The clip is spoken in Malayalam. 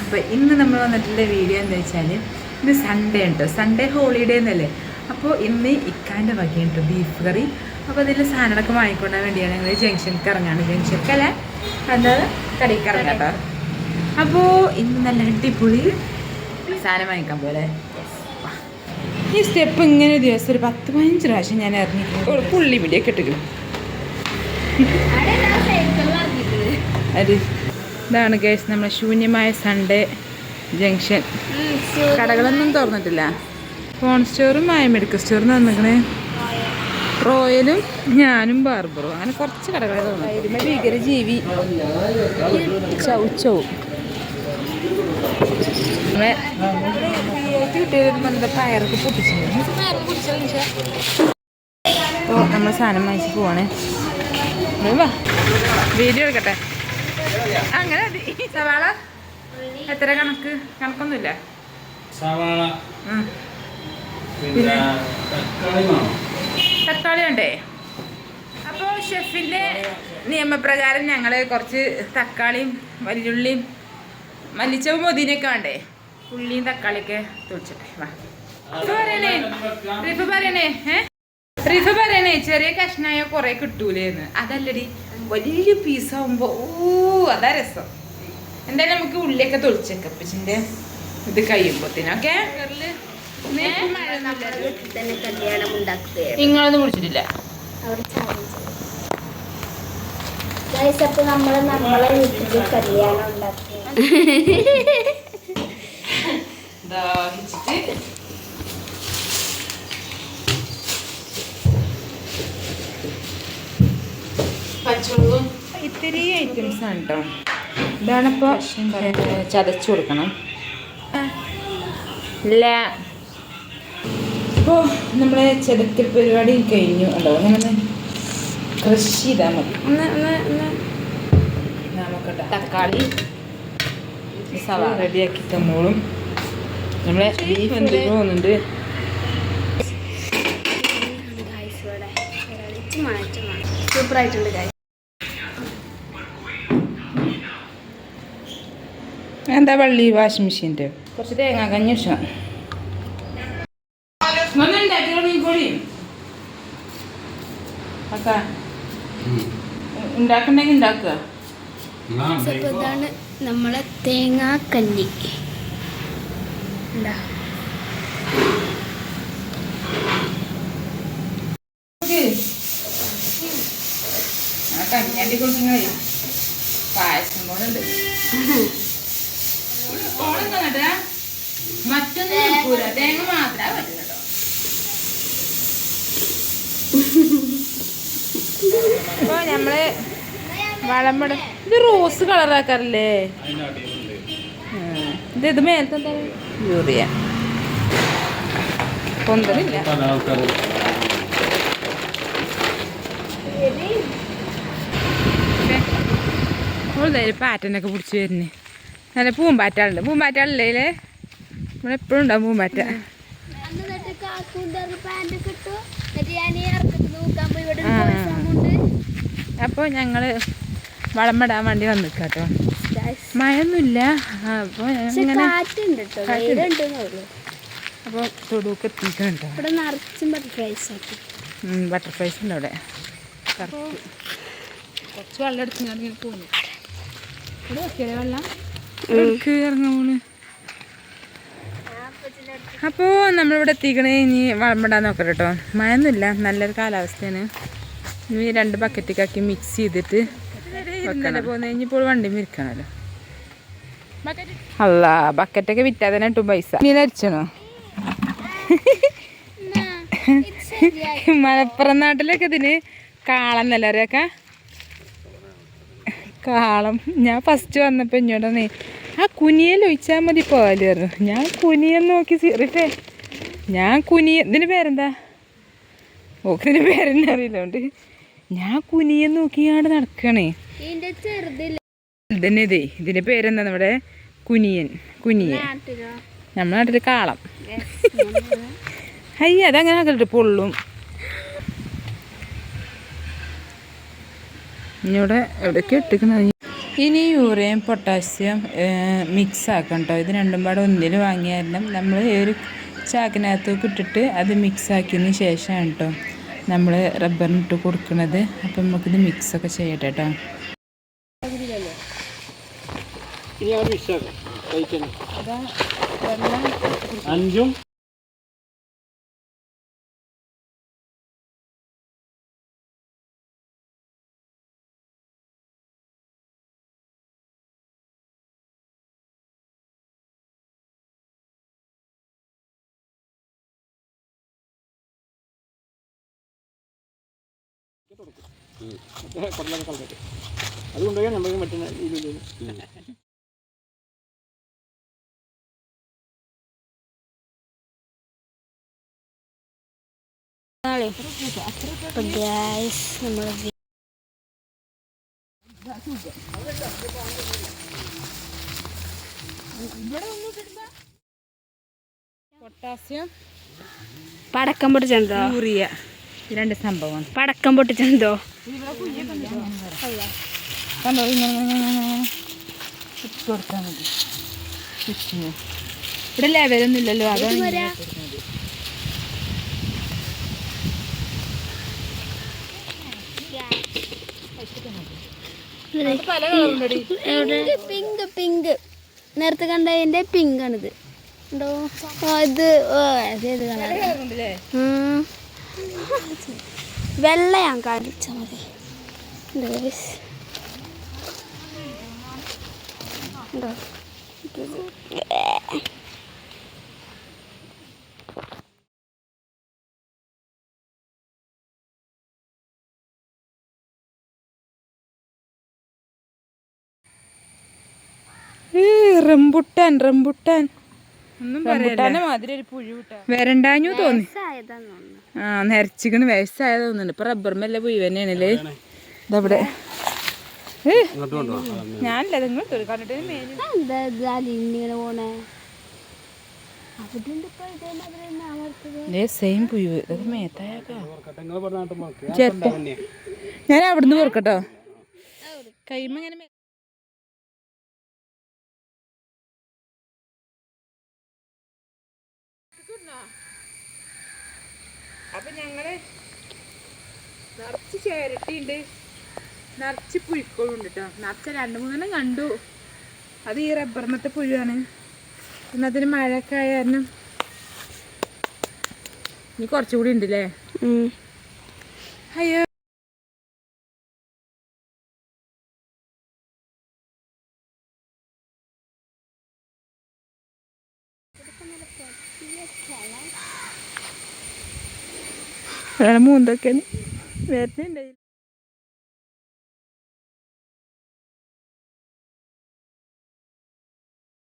അപ്പോൾ ഇന്ന് നമ്മൾ വന്നിട്ടുള്ള വീഡിയോ എന്താ വെച്ചാൽ ഇത് സൺഡേ ഉണ്ട്, സൺഡേ ഹോളിഡേ എന്നല്ലേ. അപ്പോൾ ഇന്ന് ഇക്കാൻ്റെ വകയുണ്ട് ബീഫ് കറി. അപ്പോൾ അതിൽ സാധനങ്ങളൊക്കെ വാങ്ങിക്കൊണ്ടാൻ വേണ്ടിയാണ് ഞങ്ങൾ ജംഗ്ഷനിലേക്ക് ഇറങ്ങാണ്. ജംഗ്ഷനിക്കല്ല, എന്താ കടയിലേക്ക് ഇറങ്ങാം കേട്ടോ. അപ്പോൾ ഇന്ന് നല്ല അടിപൊളി സാധനം വാങ്ങിക്കാൻ പോലെ. ഈ സ്റ്റെപ്പ് ഇങ്ങനെ ദിവസം ഒരു 10-15 പ്രാവശ്യം ഞാൻ ഇറങ്ങിയിട്ട് പുള്ളി പിടിയൊക്കെ ഇട്ടിരിക്കും. അത് ഇതാണ് ഗൈസ് നമ്മുടെ ശൂന്യമായ സൺഡേ ജംഗ്ഷൻ. കടകളൊന്നും തുറന്നിട്ടില്ല. Phone സ്റ്റോറും medical സ്റ്റോറും തന്നിക്കണേ. റോയലും ഞാനും ബാർബറും അങ്ങനെ കുറച്ച് കടകളെ തോന്നുന്നു. ഭീകരജീവി ചൗച്ചവും പയറൊക്കെ പൊട്ടിച്ചിട്ടുണ്ട്. അപ്പോൾ നമ്മൾ സാധനം വാങ്ങിച്ച് പോവാണ്. വീഡിയോ എടുക്കട്ടെ. അങ്ങനെ സവാള എത്ര കണക്കൊന്നുമില്ല. പിന്നെ തക്കാളി ഉണ്ടേ. അപ്പോൾ ഷെഫിൻ്റെ നിയമപ്രകാരം ഞങ്ങൾ കുറച്ച് തക്കാളിയും വല്യുള്ളിയും മല്ലിച്ചവും പൊതിനൊക്കെ വേണ്ടേ, ഉള്ളിയും തക്കാളിയൊക്കെ തൊളിച്ചിട്ടെ. വാ റിഫ് പറയണേ ചെറിയ കഷ്ണായോ കുറെ കിട്ടൂലേന്ന്. അതല്ലടി വലിയ പീസാവുമ്പോ അതാ രസം. എന്തായാലും നമുക്ക് ഉള്ളിയൊക്കെ തൊളിച്ചേക്കാം അപ്പച്ചിന്റെ ഇത് കഴിയുമ്പോത്തിനൊക്കെ. നിങ്ങളൊന്നും വിളിച്ചിട്ടില്ല. പച്ചമുളകും ഇത്തിരി ഐറ്റംസ് ആണ് കേട്ടോ. ഇതാണിപ്പോൾ ചതച്ചു കൊടുക്കണം. ഇല്ല ഇപ്പോൾ നമ്മളെ ചതക്കൽ പരിപാടി കഴിഞ്ഞു കേട്ടോ. അങ്ങനെ ക്രഷ് ചെയ്താൽ മതി. നമുക്കട്ടെ തക്കാളി സവാള റെഡിയാക്കി തന്നോളും. നമ്മളെ ബീഫ് എന്തെങ്കിലും തോന്നുന്നുണ്ട്. സൂപ്പറായിട്ടുണ്ട് കാര്യം. എന്താ വള്ളി വാഷിംഗ് മെഷീൻ്റെ കുറച്ച് തേങ്ങ കഞ്ഞി ഇഷ്ടം ഉണ്ടാക്കണ്ടെങ്കിൽ ഉണ്ടാക്കുക. ഇതാണ് നമ്മളെ തേങ്ങാക്കഞ്ഞി. കഞ്ഞാണ്ടി കൊടുക്കുന്ന പായസം പോലെ ഉണ്ട്. മറ്റൊന്നും എടുക്കൂല, തേങ്ങ മാത്രമേ പറ്റൂ കേട്ടോ. അപ്പൊ നമ്മള് വളമ്പട ഇത് റോസ് കളറാക്കാറില്ലേ. ഇത് മേലത്തെ എന്താ യൂറിയ പൊന്തലില്ല. പാറ്റനൊക്കെ പിടിച്ച് വരുന്നേ. നല്ല പൂമ്പാറ്റാളുണ്ട്. പൂമ്പാറ്റാളില്ലേ നമ്മളെപ്പോഴും ഉണ്ടാവും പൂമ്പാറ്റ. അപ്പോൾ ഞങ്ങൾ വളമിടാൻ വേണ്ടി വന്നിക്കാട്ടോ. മഴയൊന്നുമില്ല. അപ്പോൾ അപ്പോൾ തൊടുക്ക് എത്തിയിട്ടുണ്ടോ. ബട്ടർഫ്ലൈസ് ഉണ്ട് അവിടെ. കുറച്ച് വെള്ളം എടുത്തിങ്ങനെ പോകുന്നു. ഇവിടെ വെക്കല്ലേ വെള്ളം ഇറങ്ങൂണ്. അപ്പോൾ നമ്മളിവിടെ എത്തിക്കണേ. ഇനി വളമിടാൻ നോക്കട്ടെ കേട്ടോ. മഴയൊന്നുമില്ല, നല്ലൊരു കാലാവസ്ഥയാണ്. ഇനി 2 ബക്കറ്റൊക്കെ മിക്സ് ചെയ്തിട്ട് വെക്കണം. പോകുന്ന കഴിഞ്ഞപ്പോൾ വണ്ടി മിരിക്കണമല്ലോ. അല്ല ബക്കറ്റൊക്കെ വിറ്റാൽ തന്നെ കിട്ടും പൈസ. നീ അരിച്ചണോ? മലപ്പുറം നാട്ടിലൊക്കെ ഇതിന് കാളം എന്നല്ല അറിയാക്ക. കാളം. ഞാൻ ഫസ്റ്റ് വന്നപ്പോൾ ഇങ്ങോട്ടേ ആ കുനിയൽ ഒഴിച്ചാൽ മതി പോകാല് പറഞ്ഞു. ഞാൻ കുനിയൻ നോക്കി സീറിട്ടേ ഞാൻ ഇതിന് പേരെന്താ ഓക്കിതിന് പേരെന്നെ അറിയില്ലോണ്ട് ഞാൻ കുനിയൻ നോക്കിയാണ്ട് നടക്കണേ. ഇതന്നെ ഇതേ ഇതിൻ്റെ പേരെന്താ നമ്മുടെ കുനിയൻ. നമ്മുടെ നാട്ടിൽ കാളം. അയ്യ അതങ്ങനെ ആക്കലിട്ട് പൊള്ളും. ഇനിവിടെ എവിടെയൊക്കെ ഇട്ടിക്കണ ഇനി യൂറിയയും പൊട്ടാസ്യം മിക്സ് ആക്കണം കേട്ടോ. ഇത് രണ്ടും പാടെ ഒന്നിൽ വാങ്ങിയ കാരണം നമ്മൾ ഒരു ചാക്കിനകത്തേക്ക് ഇട്ടിട്ട് അത് മിക്സ് ആക്കിയതിന് ശേഷമാണ് കേട്ടോ നമ്മൾ റബ്ബറിനിട്ട് കൊടുക്കുന്നത്. അപ്പം നമുക്കിത് മിക്സൊക്കെ ചെയ്യട്ടെ കേട്ടോ. അഞ്ചും അതുകൊണ്ടൊക്കെ നമുക്ക് പറ്റുന്ന രീതിയിൽ പൊട്ടാസ്യം പടക്കം പൊട്ടിച്ചെന്തോ യൂറിയ രണ്ട് സംഭവം. പടക്കം പൊട്ടിച്ചെന്തോ കണ്ടോ ഇങ്ങനെ ഇട്ട് കൊടുത്താൽ മതി. ഇവിടെ ലെവലൊന്നും ഇല്ലല്ലോ, അതാണ് പിങ്ക് പിങ്ക് നേരത്തെ കണ്ടതിന്റെ പിങ്ക് ആണിത്. ഉണ്ടോ ഇത് ഏത് കളർ? വെള്ള ഞാൻ കാണിച്ചാൽ മതി. ഉണ്ടോ റംബുട്ടാൻ റംബുട്ടാൻ റംബുട്ടാന്റെ മാതിരി ഒരു പുഴു വരണ്ടാഞ്ഞു തോന്നി. ആ നരച്ചിക്കണ് വയസ്സായത് തോന്നുന്നുണ്ട്. ഇപ്പൊ റബ്ബർ മെല്ലെ പുഴു തന്നെയാണല്ലേ ഇതവിടെ. ഞാനല്ല നിങ്ങൾ സെയിം പുഴു ഇതൊക്കെ മേത്തായാക്കാ. ഞാൻ അവിടുന്ന് പൊറുക്കട്ടോ കൈമ ഇങ്ങനെ. അപ്പൊ ഞങ്ങള് നിറച്ച് ചേരട്ടിയുണ്ട്, നിറച്ച് പുഴുക്കളും ഉണ്ട് കേട്ടോ. നിറച്ച 2-3 കണ്ടു. അത് ഈ റബ്ബറിനത്തെ പുഴുവാണ്. പിന്നെ അതിന് മഴയൊക്കെ ആയ കാരണം ഇനി കുറച്ചുകൂടി ഉണ്ടല്ലേ. അയ്യോ മൂന്തൊക്കെ വരുന്നുണ്ടായി.